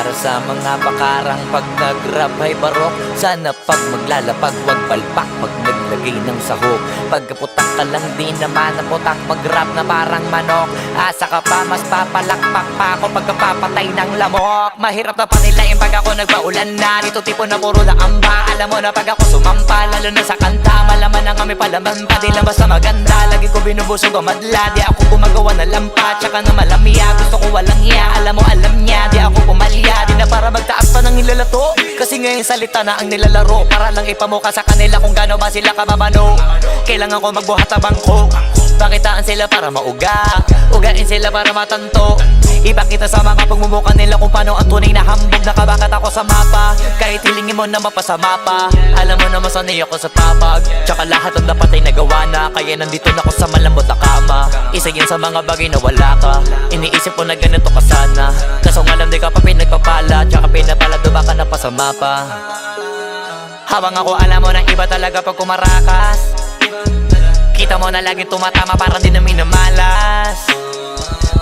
Para sa mga pakarang pag nag-rap ay barok. Sana pag maglalapag wag palpak pag naglagay ng sahok. Pagkaputak ka lang din naman ang putak, mag-rap na parang manok. Asa ka pa mas papalakpak pa ako pagkapapatay ng lamok. Mahirap na panilain pag ako nagpaulan na. Dito tipo na puro na amba. Alam mo na pag ako sumampa, lalo na sa kanta, malaman na kami palaman pa. Di lang basta maganda, lagi ko binubusog ang madla. Di ako gumagawa na lampa, tsaka na malamya. Gusto ko walang iya, alam mo alam niya. Di ako pumalya, di na para magtaas pa ng ilalato. Kasi ngayon salita na ang nilalaro, para lang ipamuka sa kanila kung gaano ba sila kababano. Kailangan ko magbuhat na bangko, pakitaan sila para mauga, ugain sila para matanto. Ipakita sa mga pagmumuka nila kung paano ang tunay na hambog. Nakabakat ako sa mapa, kahit hilingin mo na mapasama pa. Alam mo na masanay ako sa papag, tsaka lahat ang dapat ay nagawa na. Kaya nandito na ako sa malambot na kama. Isa yan sa mga bagay na wala ka. Iniisip ko na ganito ka sana, kaso ngalam di ka pa pinagpapala, tsaka pinapalado baka napasama pa. Habang ako alam mo na iba talaga pag kumarakas, kita mo na laging tumatama para di na minamalas.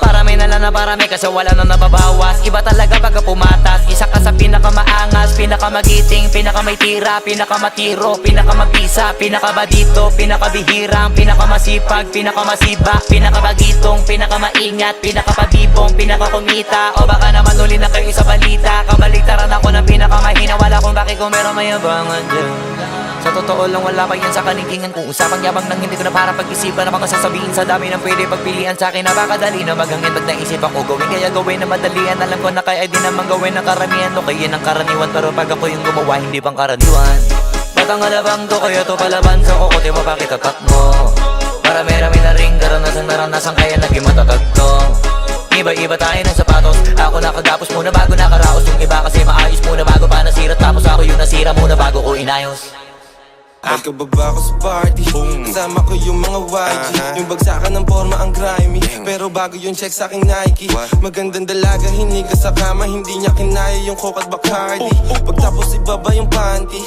Parami na lang na parami kasi wala na nababawas. Iba talaga pag pumatas, isa ka sa pinakamaangas, pinakamagiting, pinakamay tira, pinakamatiro, pinakamagpisa, pinakabadito, pinakabihirang, pinakamasipag, pinakamasiba, pinakamagitong, pinakamaingat, pinakapabibong, pinakakumita. O baka naman uli na kayo sa balita, kabaliktaran ako ng pinakamahina. Wala kung bakit kung meron mayabangan dyan. Sa totoo lang wala pa yan sa kanikingan. Kung usapang yabang nang hindi ko na para pag-isipan, na mga sasabihin sa dami ng pwede pagpilian sa akin. Napakadali na maghangin pag naisip ako gawin, kaya gawin na madalian. Alam ko na kaya di naman gawin ng karamihan. O kaya ng karaniwan, pero pag ako yung gumawa hindi pang karaniwan. Batang alabang to kaya to palaban sa kukote mo, bakit tatak mo? Marami-rami na ring naranasan kaya naging matatag to. Iba-iba tayo ng sapatos, ako nakagapos muna bago nakaraos. Yung iba kasi maayos muna bago pa nasira, tapos ako yung nasira muna bago ko inayos. Pagkababa ko sa party, kasama ko yung mga YG. Yung bagsakan ng forma ang grimy, pero bago yung check sa aking Nike. Magandang dalaga, hiniga sa kama, hindi niya kinaya yung Coke at Bacardi. Pagtapos ibaba yung panty,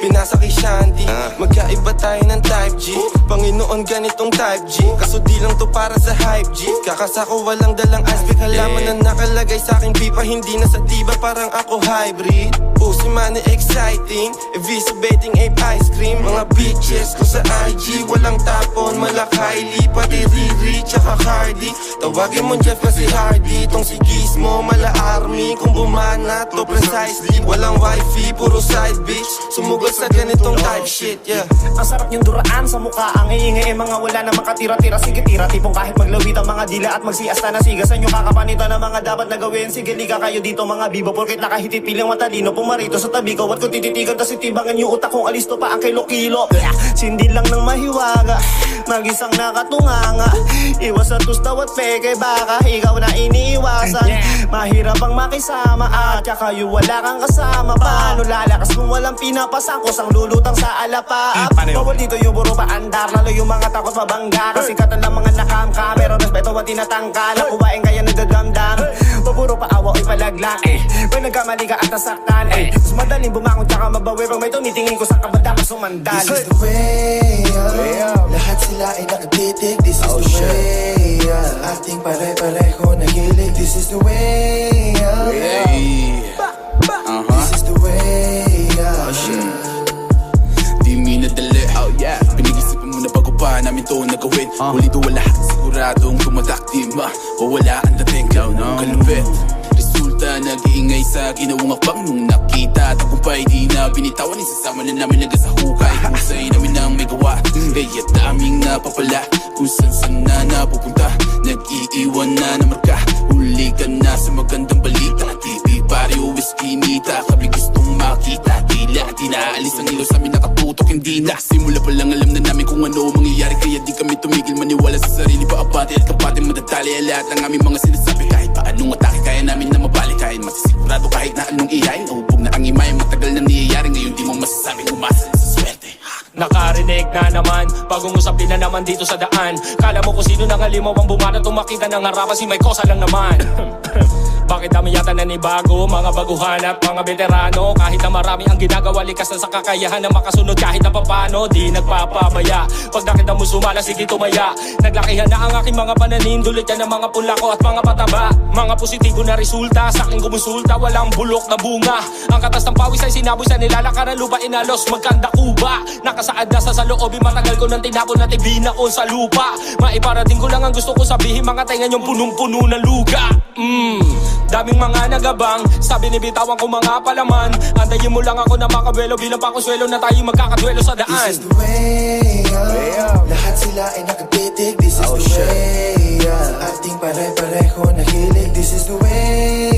pinasa kay Shanti. Magkaiba tayo ng type G, Panginoon ganitong type G. Kaso di lang to para sa hype G. Kakasa ko walang dalang aspect, halaman na nakalagay sa aking pipa. Hindi na sa diba, parang ako hybrid. Pusi money exciting, eviscerating ape ice cream. Mga bitches ko sa IG, walang tapon, malak Kylie, pati Riri, tsaka Cardi. Tawagin mo Jeff kasi Hardy, tong si Gizmo, mala army. Kung bumana to precisely, walang wifi, puro side bitch. Sumugod sa ganitong type shit, yeah. Ang sarap yung duraan sa mukha, ang iingay mga wala na makatira-tira. Sige tira, tipong kahit maglawit ang mga dila at magsiasta na sigasan yung kakapanito na mga dapat na gawin. Sige liga kayo dito mga bibo, porket nakahitit pilang matalino. Pumarito sa tabi ko at kung tititigan, tas itibangan yung utak kong alisto pa ang kilo-kilo. Sindi lang ng mahiwaga, mag-isang nakatunganga. Iwas sa tustaw at peke, baka ikaw na iniiwasan. Mahirap ang makisama at saka yung wala kang kasama. Paano lalakas kung walang pinapasangkos ang lulutang sa alapaap? Bawal dito yung buro paandar, lalo yung mga takot mabangga. Kasi katan lang mga nakamka, pero respeto at tinatangka. Nakuwain kaya nagdadamdam, paburo pa awa ay palaglang. Pag nagkamali ka at nasaktan, mas madaling bumangon tsaka mabawi. Pag may tumitingin ko sa kabanda ka sumandal. This is the way up. Lahat sila ay nakatitig. This is the way up. Sa ating pare-pareho na hilig. This is the way up. This is the way up. Di minadali, pinag-isipan mo na bago pa namin to nagawin. Ulito wala, siguradong tumatak. Di mawala ang dating kalupit. Resulta, nag-iingay sa ginawang akbang. Nung nakita, tagumpay, di na binitawan. Isasama na namin laga sa hukay. Husay namin ang may gawa, kaya daming napapala. Kung saan na napupunta, nag-iiwan na marka. Huli ka na sa magandang balita. TV, baryo, whiskey, nita. Kami gustong makita, tila di naalis ang ilaw sa amin nakatutok. Hindi na simula pa lang alam na namin kung ano mangyayari. Kaya di kami tumigil maniwala sa sarili pa abante at kapatid madadali. Lahat ng aming mga sinasabi, kahit pa anong atake kaya namin na mabalik. Kahit masisigurado kahit na anong ihain, nahubog na ang imay, matagal na niyayari. Ngayon di mo masasabing umasa sa swerte. Nakarinig na naman, bagong usapin na naman dito sa daan. Kala mo kung sino nang halimaw ang bumana, tumakita ng harapan, si may kosa lang naman. Bakit dami yata nanibago? Mga baguhan at mga veterano. Kahit na marami ang ginagawa, likas na sa kakayahan na makasunod kahit na papano. Di nagpapabaya. Pag nakita mo sumala, sige tumaya. Naglakihan na ang aking mga pananin. Dulit yan ng mga pula ko at mga pataba. Mga positibo na resulta, sa aking kumonsulta. Walang bulok na bunga. Ang katas ng pawis ay sinaboy sa nilalakaran lupa. Inalos magkanda kuba. Nakasaad na sa loobin, matagal ko nang tinapon na tibina ko sa lupa. Maiparating ko lang ang gusto ko sabihin. Mga tainga niyong punong-puno ng luga. Daming mga nagabang, sabi ni bitawan ko mga palaman. Antayin mo lang ako na makabelo, bilang pakuswelo na tayo magkakadwelo sa This daan. is the way up. Lahat sila ay nakatitig. This is the way up. Sa ating pare-pareho na hilig. This is the way